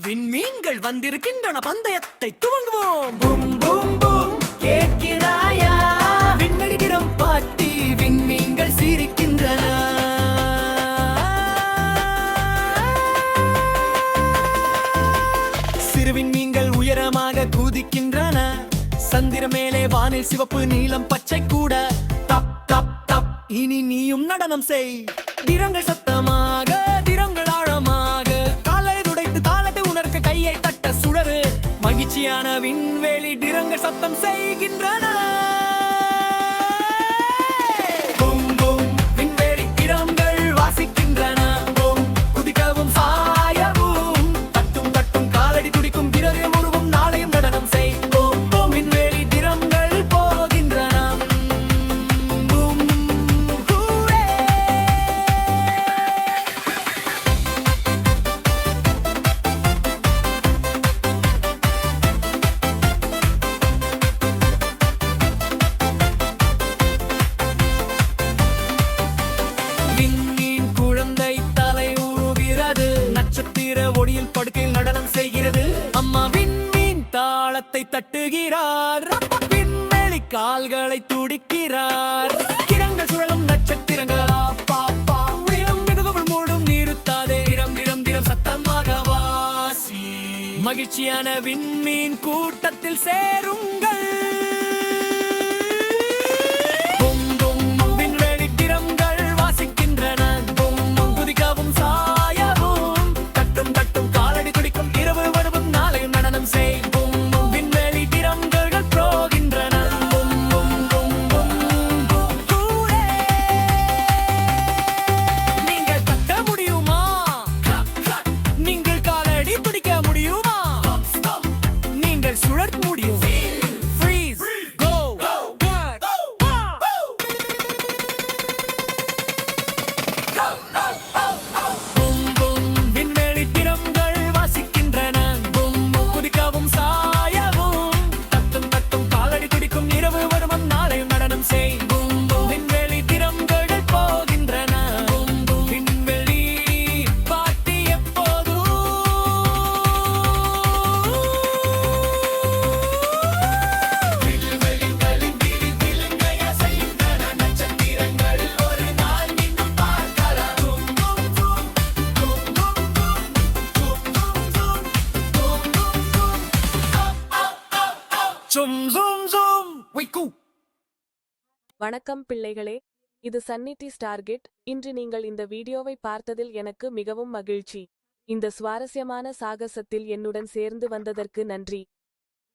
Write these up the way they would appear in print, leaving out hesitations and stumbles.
விண்மீன்கள் வந்திருக்கின்றன, பந்தயத்தை துவங்குவோம். பூம் பூம் பூம் கேட்கிறாயா, விண்ணடிக்கிறோம் பாட்டி, விண்மீன்கள் சிரிக்கின்றன. சிறு விண்மீன்கள் உயரமாக குதிக்கின்றன, சந்திர மேலே வானில் சிவப்பு நீலம் பச்சை கூட. தப் தப் தப் இனி நீயும் நடனம் செய். திரங்கள் சத்தமாக, திரங்கள் ஆழமாக, காலை துடைத்து தாளத்தை உணர்க்க கையை தட்ட சுடரு. மகிழ்ச்சியான விண்வெளி திரங்கள் சத்தம் செய்கின்றன. பூம் பூம் விண்வெளி திரங்கள் வாசிக்கின்றன. பூம் குதிக்கவும் சாயவும், தட்டும் தட்டும் காலடி துடிக்கும் பிறகு முழுவும் நாளையும் நடனம் செய். பூம் பூம் விண்வெளி திரங்கள் போகின்றன. பூம் ஹூரே. விண்மீன் குழந்தை தலை உருகிறது, நட்சத்திர ஒளியில் படுக்கையில் நடனம் செய்கிறது. அம்மா விண்மீன் தாளத்தை தட்டுகிறார், விண்வெளி கால்களை துடிக்கிறார். கிரங்கள் சுழலும் நட்சத்திரங்களா பாப்பா, உயரம் மிகுதுகள் மூடும் நிறுத்தாதே. திரம் திரம் திரம் சத்தமாக வாசி. மகிழ்ச்சியான விண்மீன் கூட்டத்தில் சேருங்கள். பூம் பூம் விண்வெளி திரங்கள் வாசிக்கின்றன. பூம் பூம் குதிக்கவும் சாயவும், தட்டும் தட்டும் காலடி துடிக்கும் இரவு வருவும் நாளையும் நடனம் செய். பூம் பூம் விண்வெளி திரங்கள் போகின்றன. பூம் பூம் பூம் பூம் பூம் ஹூரே. நீங்கள் தட்ட முடியுமா? நீங்கள் காலடி துடிக்க முடியுமா? நீங்கள் சுழற்ற முடியும். Freeze, go, back, boom boom விண்வெளி திரங்கள் வாசிக்கின்றன. பூம் பூம் குதிக்கவும் சாயவும், தட்டும் தட்டும் காலடி துடிக்கும் இரவு வருவம் நாளையும் நடனம் செய். பூம் பூம் விண்வெளி திரங்கள் போகின்றன. பூம் பூம் விண்வெளி பாட்டி எப்போதும். விண்வெளிகளின் விழித்திலுங்கைய செய்கின்றன, நட்சத்திரங்கள் ஒரு நாள் இன்னும் பார்க்கலாம். பூம் பூம் பூம் பூம் பூம் பூம் பூம் பூம் பூம் பூம் பூம். சும் சும் சும் வைக்கு. வணக்கம் பிள்ளைகளே, இது சன்னிட்டி ஸ்டார்கெட். இன்று நீங்கள் இந்த வீடியோவை பார்த்ததில் எனக்கு மிகவும் மகிழ்ச்சி. இந்த சுவாரஸ்யமான சாகசத்தில் என்னுடன் சேர்ந்து வந்ததற்கு நன்றி.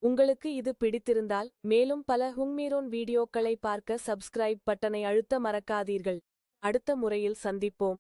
உங்களுக்கு இது பிடித்திருந்தால் மேலும் பல ஹுங்மீரோன் வீடியோக்களை பார்க்க சப்ஸ்கிரைப் பட்டனை அழுத்த மறக்காதீர்கள். அடுத்த முறையில் சந்திப்போம்.